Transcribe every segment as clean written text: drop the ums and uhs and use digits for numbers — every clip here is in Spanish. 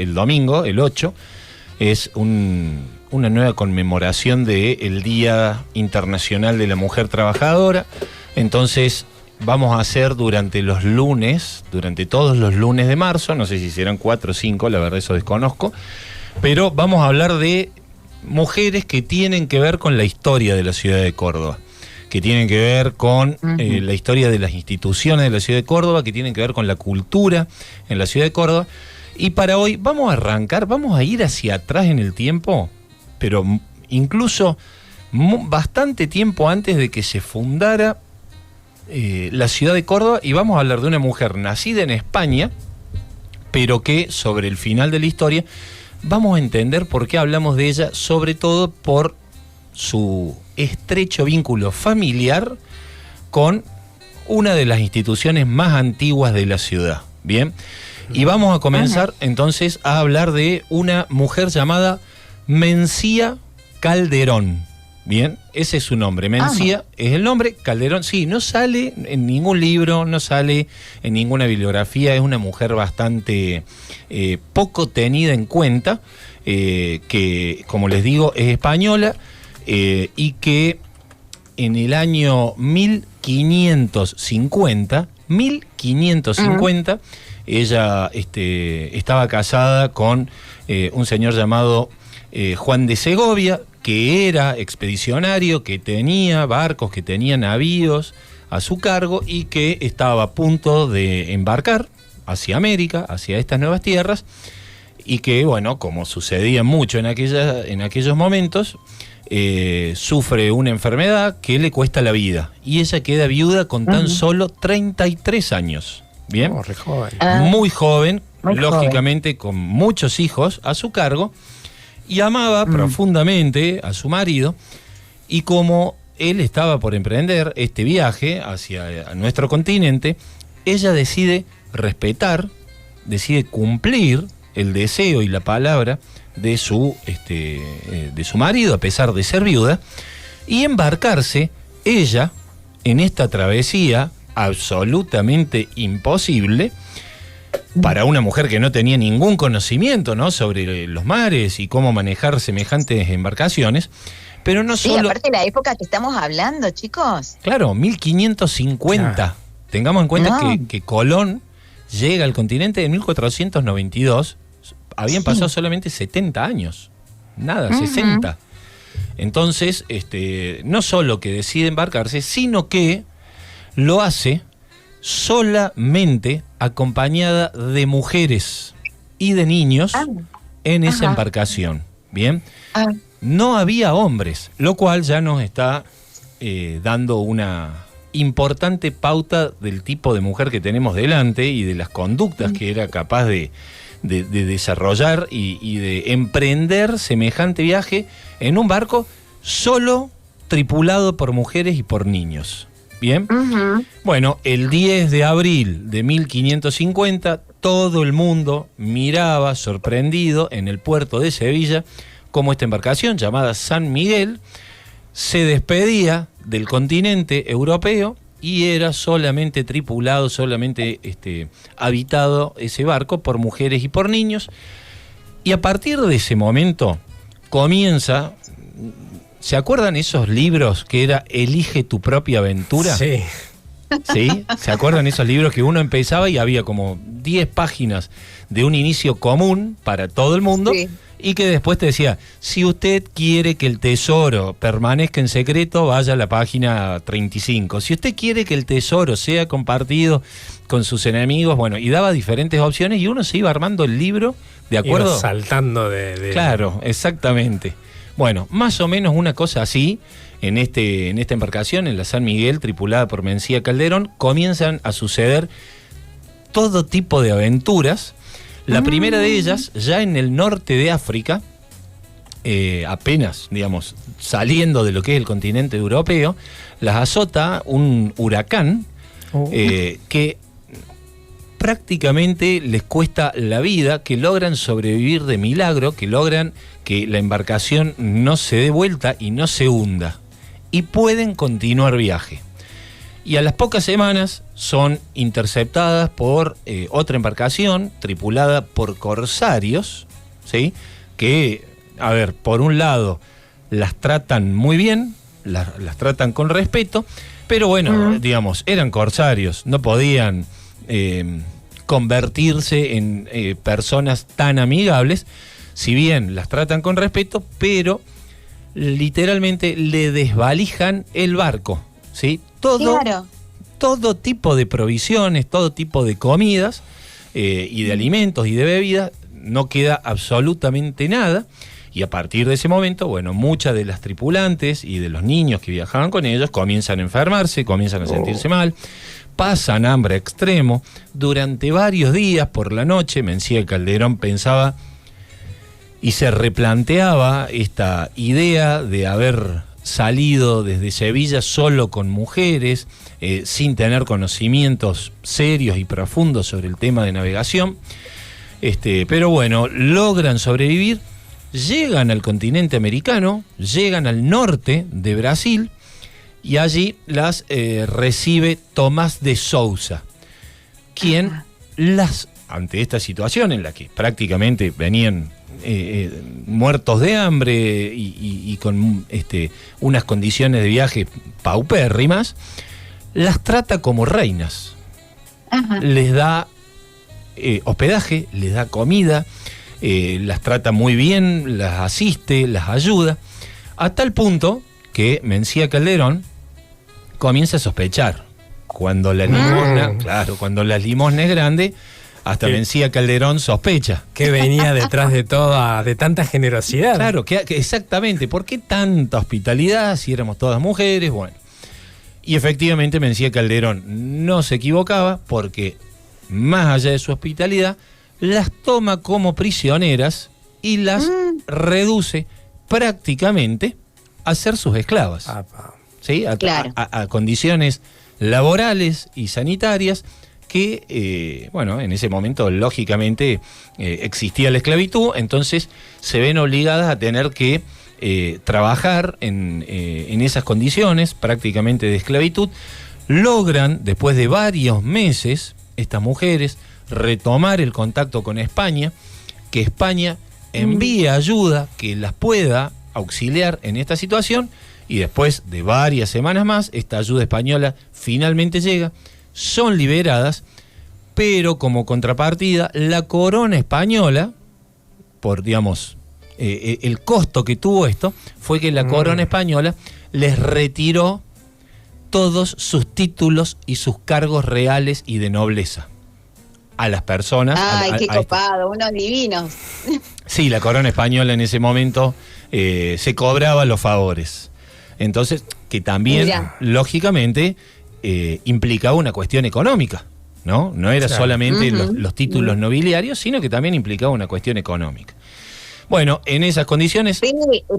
El domingo, el 8, es una nueva conmemoración del Día Internacional de la Mujer Trabajadora. Entonces vamos a hacer durante todos los lunes de marzo, no sé si serán 4 o 5, la verdad eso desconozco, pero vamos a hablar de mujeres que tienen que ver con la historia de la ciudad de Córdoba, que tienen que ver con la historia de las instituciones de la ciudad de Córdoba, que tienen que ver con la cultura en la ciudad de Córdoba. Y para hoy vamos a arrancar, vamos a ir hacia atrás en el tiempo, pero incluso bastante tiempo antes de que se fundara la ciudad de Córdoba, y vamos a hablar de una mujer nacida en España, pero que sobre el final de la historia vamos a entender por qué hablamos de ella, sobre todo por su estrecho vínculo familiar con una de las instituciones más antiguas de la ciudad. Bien, y vamos a comenzar entonces a hablar de una mujer llamada Mencía Calderón. Bien, ese es su nombre. Mencía es el nombre, Calderón, sí, no sale en ningún libro, no sale en ninguna bibliografía, es una mujer bastante poco tenida en cuenta, que, como les digo, es española, y que en el año 1550, ella estaba casada con un señor llamado Juan de Segovia, que era expedicionario, que tenía barcos, que tenía navíos a su cargo y que estaba a punto de embarcar hacia América, hacia estas nuevas tierras, y que, bueno, como sucedía mucho en aquellos momentos, sufre una enfermedad que le cuesta la vida, y ella queda viuda con tan solo 33 años. Bien, muy joven, lógicamente con muchos hijos a su cargo, y amaba profundamente a su marido, y como él estaba por emprender este viaje hacia nuestro continente, ella decide respetar, decide cumplir el deseo y la palabra de su marido, a pesar de ser viuda, y embarcarse ella en esta travesía absolutamente imposible para una mujer que no tenía ningún conocimiento, ¿no?, sobre los mares y cómo manejar semejantes embarcaciones. Pero no solo... Sí, aparte de la época que estamos hablando, chicos. Claro, 1550. Claro. Tengamos en cuenta que Colón llega al continente en 1492. Habían pasado solamente 70 años. Nada, 60. Entonces, no solo que decide embarcarse, sino que lo hace solamente acompañada de mujeres y de niños en esa embarcación. Bien, no había hombres, lo cual ya nos está dando una importante pauta del tipo de mujer que tenemos delante y de las conductas que era capaz de desarrollar y de emprender semejante viaje en un barco solo tripulado por mujeres y por niños. Bien, bueno, el 10 de abril de 1550 todo el mundo miraba sorprendido en el puerto de Sevilla cómo esta embarcación llamada San Miguel se despedía del continente europeo y era solamente tripulado, solamente habitado ese barco por mujeres y por niños. Y a partir de ese momento comienza... ¿Se acuerdan esos libros que era Elige tu propia aventura? Sí. ¿Sí? ¿Se acuerdan esos libros que uno empezaba y había como 10 páginas de un inicio común para todo el mundo? Sí. Y que después te decía, si usted quiere que el tesoro permanezca en secreto, vaya a la página 35. Si usted quiere que el tesoro sea compartido con sus enemigos, bueno, y daba diferentes opciones y uno se iba armando el libro de acuerdo. Iba saltando de... Claro, exactamente. Bueno, más o menos una cosa así, en esta embarcación, en la San Miguel, tripulada por Mencía Calderón, comienzan a suceder todo tipo de aventuras. La primera de ellas, ya en el norte de África, apenas, digamos, saliendo de lo que es el continente europeo, las azota un huracán que prácticamente les cuesta la vida, que logran sobrevivir de milagro, que logran que la embarcación no se dé vuelta y no se hunda, y pueden continuar viaje. y a las pocas semanas son interceptadas por otra embarcación tripulada por corsarios, ¿sí? Que, a ver, por un lado las tratan muy bien, las tratan con respeto, pero bueno, digamos, eran corsarios, no podían convertirse en personas tan amigables, si bien las tratan con respeto, pero literalmente le desvalijan el barco, ¿sí? Todo tipo de provisiones, todo tipo de comidas y de alimentos y de bebidas, no queda absolutamente nada. Y a partir de ese momento, bueno, muchas de las tripulantes y de los niños que viajaban con ellos comienzan a enfermarse, comienzan a sentirse mal, pasan hambre extremo. Durante varios días por la noche, Mencía Calderón pensaba y se replanteaba esta idea de haber salido desde Sevilla solo con mujeres, sin tener conocimientos serios y profundos sobre el tema de navegación. Pero bueno, logran sobrevivir, llegan al continente americano, llegan al norte de Brasil y allí las recibe Tomás de Sousa, quien ante esta situación en la que prácticamente venían muertos de hambre y con unas condiciones de viaje paupérrimas, las trata como reinas. Ajá. Les da hospedaje, les da comida, las trata muy bien, las asiste, las ayuda, a tal punto que Mencía Calderón comienza a sospechar. Cuando la limosna, cuando la limosna es grande, hasta Mencía Calderón sospecha. Que venía detrás de de tanta generosidad. Claro, que exactamente. ¿Por qué tanta hospitalidad si éramos todas mujeres? Bueno. Y efectivamente Mencía Calderón no se equivocaba, porque más allá de su hospitalidad, las toma como prisioneras y las reduce prácticamente a ser sus esclavas. ¿Sí? A condiciones laborales y sanitarias que, en ese momento, lógicamente, existía la esclavitud, entonces se ven obligadas a tener que trabajar en esas condiciones prácticamente de esclavitud. Logran, después de varios meses, estas mujeres retomar el contacto con España, que España envíe ayuda que las pueda auxiliar en esta situación, y después de varias semanas más, esta ayuda española finalmente llega, son liberadas, pero como contrapartida, la corona española, por, digamos, el costo que tuvo esto, fue que la corona española les retiró todos sus títulos y sus cargos reales y de nobleza a las personas. ¡Ay, qué copado! Unos divinos. Sí, la corona española en ese momento se cobraba los favores. Entonces, que también, lógicamente, implicaba una cuestión económica, ¿no? No era solamente los títulos nobiliarios, sino que también implicaba una cuestión económica. Bueno, en esas condiciones...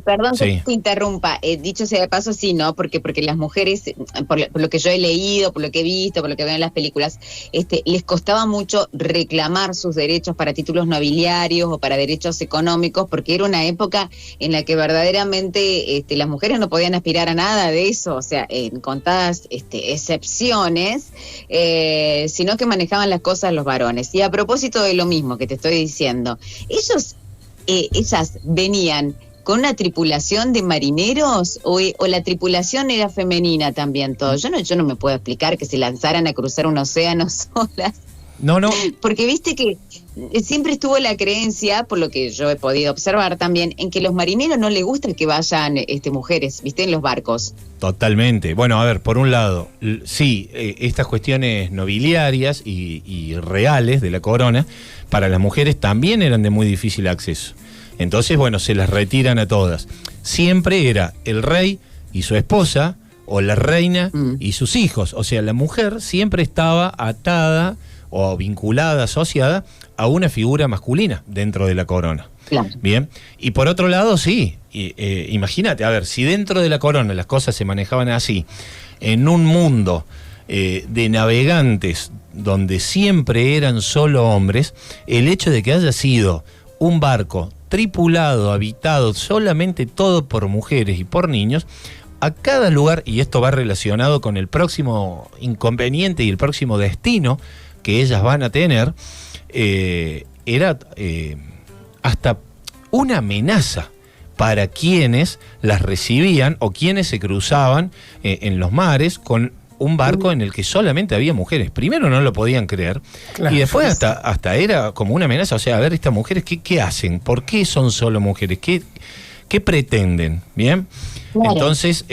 Perdón que te interrumpa, dicho sea de paso, sí, ¿no? Porque las mujeres, por lo que yo he leído, por lo que he visto, por lo que veo en las películas, les costaba mucho reclamar sus derechos para títulos nobiliarios o para derechos económicos, porque era una época en la que verdaderamente las mujeres no podían aspirar a nada de eso, o sea, en contadas excepciones, sino que manejaban las cosas los varones. Y a propósito de lo mismo que te estoy diciendo, ellas venían con una tripulación de marineros o la tripulación era femenina también todo. Yo no me puedo explicar que se lanzaran a cruzar un océano solas. No. Porque viste que siempre estuvo la creencia, por lo que yo he podido observar también, en que los marineros no les gusta que vayan mujeres, viste, en los barcos. Totalmente. Bueno, a ver, por un lado, sí, estas cuestiones nobiliarias y reales de la corona, para las mujeres también eran de muy difícil acceso. Entonces, bueno, se las retiran a todas. Siempre era el rey y su esposa, o la reina y sus hijos. O sea, la mujer siempre estaba atada o vinculada, asociada a una figura masculina dentro de la corona. Claro. Bien. Y por otro lado, sí, imagínate, a ver, si dentro de la corona las cosas se manejaban así, en un mundo de navegantes donde siempre eran solo hombres, el hecho de que haya sido un barco tripulado, habitado solamente todo por mujeres y por niños, a cada lugar, y esto va relacionado con el próximo inconveniente y el próximo destino que ellas van a tener, era hasta una amenaza para quienes las recibían o quienes se cruzaban en los mares con un barco en el que solamente había mujeres. Primero no lo podían creer, claro, y después hasta era como una amenaza. O sea, a ver, estas mujeres, ¿qué hacen? ¿Por qué son solo mujeres? ¿Qué pretenden? ¿Bien? Claro. Entonces,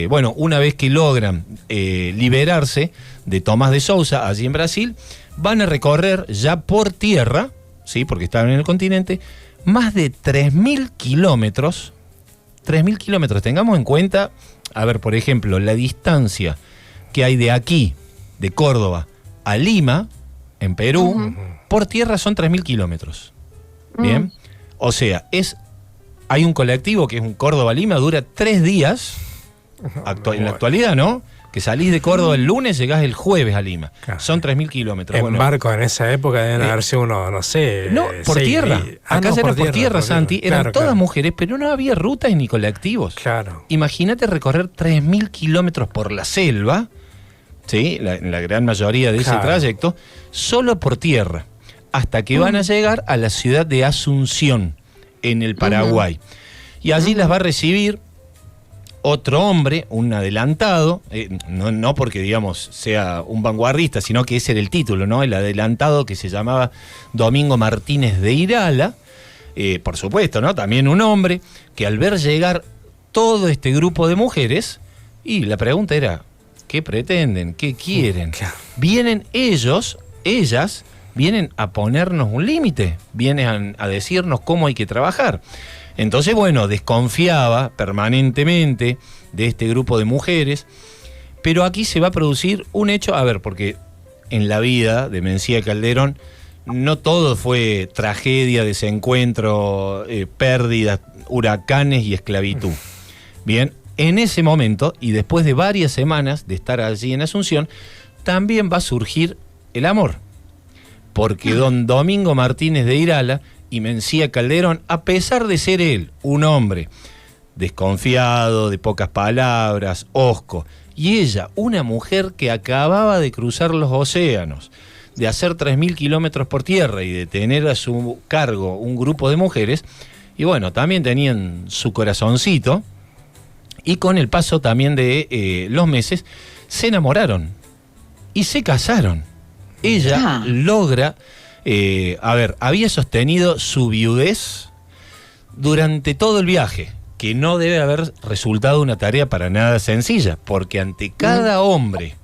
bueno, una vez que logran liberarse de Tomás de Sousa, allí en Brasil, van a recorrer ya por tierra, ¿sí? Porque estaban en el continente, más de 3.000 kilómetros. 3.000 kilómetros. Tengamos en cuenta, a ver, por ejemplo, la distancia que hay de aquí, de Córdoba, a Lima, en Perú, por tierra son 3.000 kilómetros. ¿Bien? O sea, hay un colectivo que es un Córdoba-Lima, dura 3 días, en la actualidad, ¿no? Que salís de Córdoba el lunes, llegás el jueves a Lima. Claro. Son 3.000 kilómetros. En barco en esa época deben haberse uno, no sé... No, por tierra. Acá era por tierra, Santi. Eran todas mujeres, pero no había rutas ni colectivos. Claro. Imagínate recorrer 3.000 kilómetros por la selva, ¿sí? La gran mayoría de ese trayecto, solo por tierra, hasta que van a llegar a la ciudad de Asunción, en el Paraguay. Y allí las va a recibir otro hombre, un adelantado, no porque, digamos, sea un vanguardista, sino que ese era el título, ¿no? El adelantado, que se llamaba Domingo Martínez de Irala, por supuesto, ¿no? También un hombre que, al ver llegar todo este grupo de mujeres, y la pregunta era, ¿qué pretenden? ¿Qué quieren? Vienen ellas, vienen a ponernos un límite, vienen a decirnos cómo hay que trabajar. Entonces, bueno, desconfiaba permanentemente de este grupo de mujeres, pero aquí se va a producir un hecho, a ver, porque en la vida de Mencía Calderón no todo fue tragedia, desencuentro, pérdidas, huracanes y esclavitud. Bien, en ese momento, y después de varias semanas de estar allí en Asunción, también va a surgir el amor, porque don Domingo Martínez de Irala y Mencía Calderón, a pesar de ser él un hombre desconfiado, de pocas palabras, hosco, y ella una mujer que acababa de cruzar los océanos, de hacer 3.000 kilómetros por tierra y de tener a su cargo un grupo de mujeres, y bueno, también tenían su corazoncito, y con el paso también de los meses se enamoraron y se casaron. Ella logra... había sostenido su viudez durante todo el viaje, que no debe haber resultado una tarea para nada sencilla, porque ante cada hombre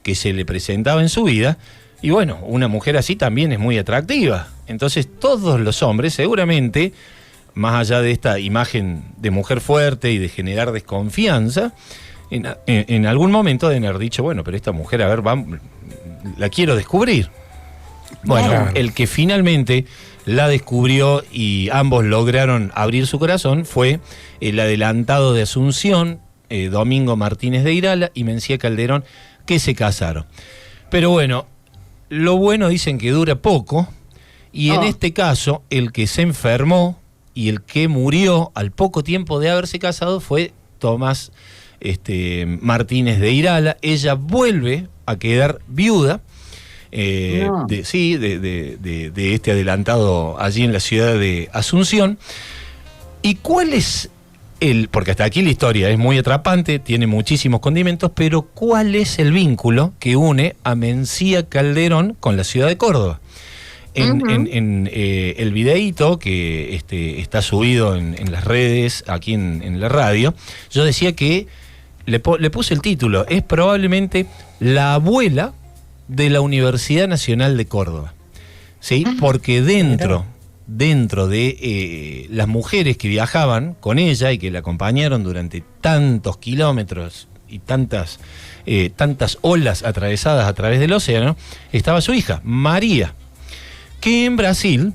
que se le presentaba en su vida, y bueno, una mujer así también es muy atractiva, entonces todos los hombres seguramente, más allá de esta imagen de mujer fuerte y de generar desconfianza, en algún momento deben haber dicho, bueno, pero esta mujer, a ver, la quiero descubrir. Bueno, el que finalmente la descubrió y ambos lograron abrir su corazón fue el adelantado de Asunción, Domingo Martínez de Irala y Mencía Calderón, que se casaron. Pero bueno, lo bueno dicen que dura poco, y en este caso el que se enfermó y el que murió al poco tiempo de haberse casado fue Tomás Martínez de Irala. Ella vuelve a quedar viuda, de este adelantado allí en la ciudad de Asunción. ¿Y cuál es porque hasta aquí la historia es muy atrapante, tiene muchísimos condimentos, pero cuál es el vínculo que une a Mencía Calderón con la ciudad de Córdoba? En el videíto que está subido en las redes, aquí en la radio, yo decía que le puse el título, es probablemente la abuela de la Universidad Nacional de Córdoba, ¿sí? Porque dentro de las mujeres que viajaban con ella y que la acompañaron durante tantos kilómetros y tantas olas atravesadas a través del océano, estaba su hija, María, que en Brasil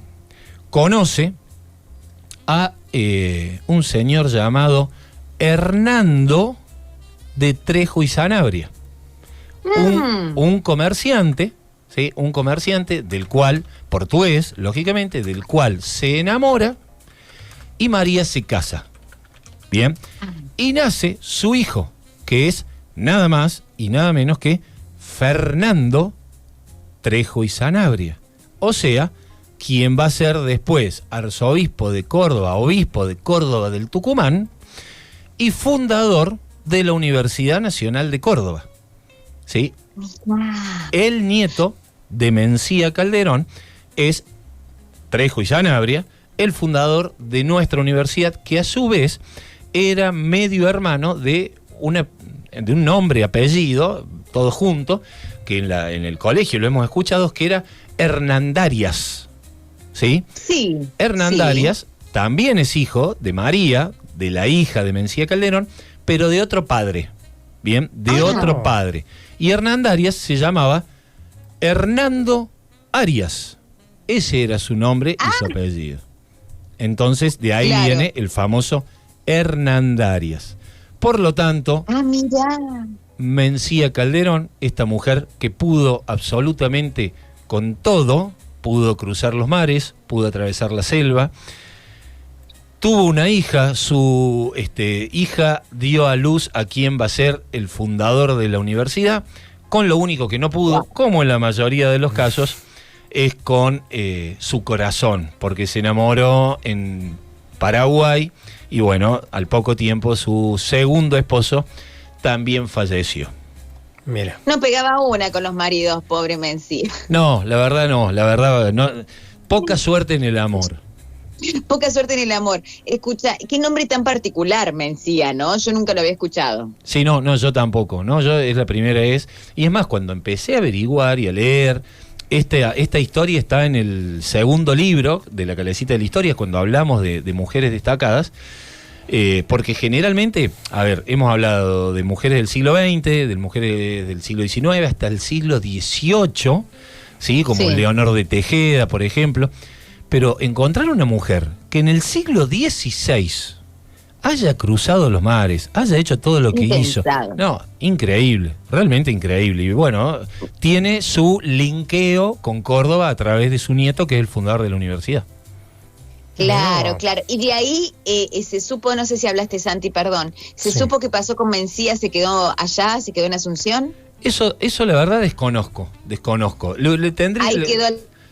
conoce a un señor llamado Hernando de Trejo y Sanabria. Un comerciante, ¿sí? Un comerciante del cual, portugués, lógicamente, del cual se enamora, y María se casa. Bien. y nace su hijo, que es nada más y nada menos que Fernando Trejo y Sanabria. O sea, quien va a ser después arzobispo de Córdoba, obispo de Córdoba del Tucumán y fundador de la Universidad Nacional de Córdoba. ¿Sí? El nieto de Mencía Calderón es Trejo y Sanabria, el fundador de nuestra universidad, que a su vez era medio hermano de un nombre, apellido, todo junto, que en el colegio lo hemos escuchado, que era Hernandarias. ¿Sí? Sí. Hernandarias también es hijo de María, de la hija de Mencía Calderón, pero de otro padre. Bien, de otro padre. Y Hernandarias se llamaba Hernando Arias. Ese era su nombre y su apellido. Entonces, de ahí viene el famoso Hernandarias. Por lo tanto, mirá. Mencía Calderón, esta mujer que pudo absolutamente con todo, pudo cruzar los mares, pudo atravesar la selva, tuvo una hija, su hija dio a luz a quien va a ser el fundador de la universidad, con lo único que no pudo, como en la mayoría de los casos, es con su corazón, porque se enamoró en Paraguay y bueno, al poco tiempo su segundo esposo también falleció. Mira. No pegaba una con los maridos, pobre Mencía. No, la verdad no. Poca suerte en el amor. Poca suerte en el amor. Escucha, qué nombre tan particular, Mencía, ¿no? Yo nunca lo había escuchado. Sí, no, yo tampoco, ¿no? Yo es la primera vez. Y es más, cuando empecé a averiguar y a leer, esta historia está en el segundo libro de La Calecita de la Historia, cuando hablamos de mujeres destacadas. Porque generalmente, a ver, hemos hablado de mujeres del siglo XX, de mujeres del siglo XIX, hasta el siglo XVIII, ¿sí? Como Leonor de Tejeda, por ejemplo. Pero encontrar una mujer que en el siglo XVI haya cruzado los mares, haya hecho todo lo que hizo. No, increíble, realmente increíble. Y bueno, tiene su linkeo con Córdoba a través de su nieto, que es el fundador de la universidad. Claro, claro. Y de ahí se supo, no sé si hablaste, Santi, perdón, se supo que pasó con Mencía, se quedó allá, se quedó en Asunción. Eso la verdad desconozco. Ahí quedó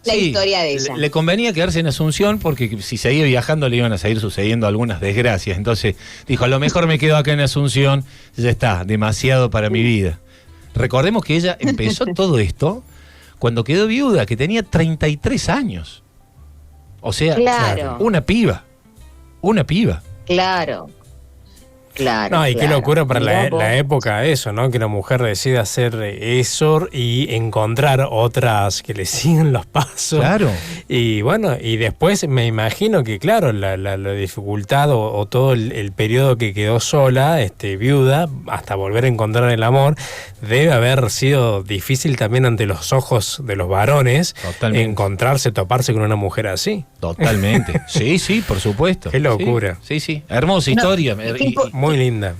la historia de ella. Le convenía quedarse en Asunción porque si seguía viajando le iban a seguir sucediendo algunas desgracias. Entonces dijo, a lo mejor me quedo acá en Asunción, ya está, demasiado para mi vida. Recordemos que ella empezó todo esto cuando quedó viuda, que tenía 33 años. O sea, una piba. Claro. No, y qué locura para la época eso, ¿no? Que una mujer decida hacer eso y encontrar otras que le sigan los pasos. Claro. Y bueno, y después me imagino que, claro, la dificultad o todo el periodo que quedó sola, viuda, hasta volver a encontrar el amor, debe haber sido difícil también ante los ojos de los varones. Totalmente. Toparse con una mujer así. Totalmente. Sí, por supuesto. Qué locura. Sí. Hermosa historia. Muy linda.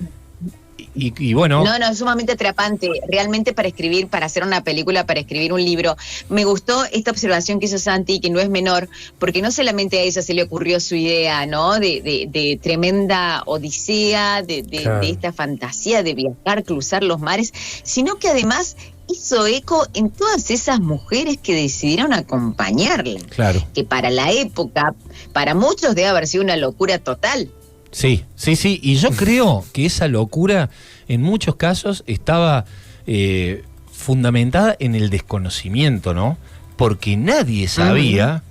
Y bueno. No, es sumamente atrapante. Realmente para escribir, para hacer una película, para escribir un libro. Me gustó esta observación que hizo Santi, que no es menor, porque no solamente a ella se le ocurrió su idea, ¿no? De tremenda odisea, de esta fantasía de viajar, cruzar los mares, sino que además hizo eco en todas esas mujeres que decidieron acompañarla. Claro. Que para la época, para muchos debe haber sido una locura total. Sí. Y yo creo que esa locura en muchos casos estaba fundamentada en el desconocimiento, ¿no? Porque nadie sabía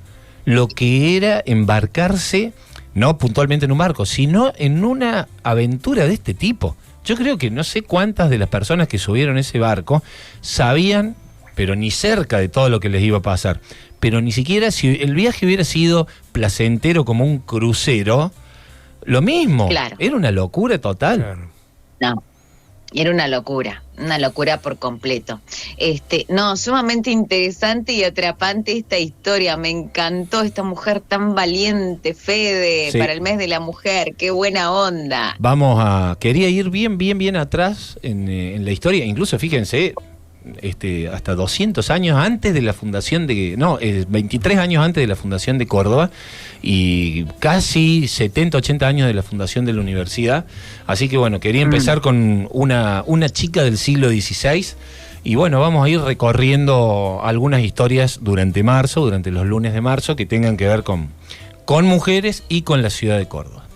lo que era embarcarse, no puntualmente en un barco, sino en una aventura de este tipo. Yo creo que no sé cuántas de las personas que subieron ese barco sabían, pero ni cerca de todo lo que les iba a pasar. Pero ni siquiera si el viaje hubiera sido placentero como un crucero, lo mismo. Claro. Era una locura total. Claro. No, era una locura por completo. No, sumamente interesante y atrapante esta historia. Me encantó esta mujer tan valiente, Fede, para el mes de la mujer. Qué buena onda. Quería ir bien atrás en la historia. Incluso fíjense, hasta 200 años antes de la fundación 23 años antes de la fundación de Córdoba y casi 70, 80 años de la fundación de la universidad. Así que bueno, quería empezar con una chica del siglo XVI. Y bueno, vamos a ir recorriendo algunas historias durante los lunes de marzo, que tengan que ver con mujeres y con la ciudad de Córdoba.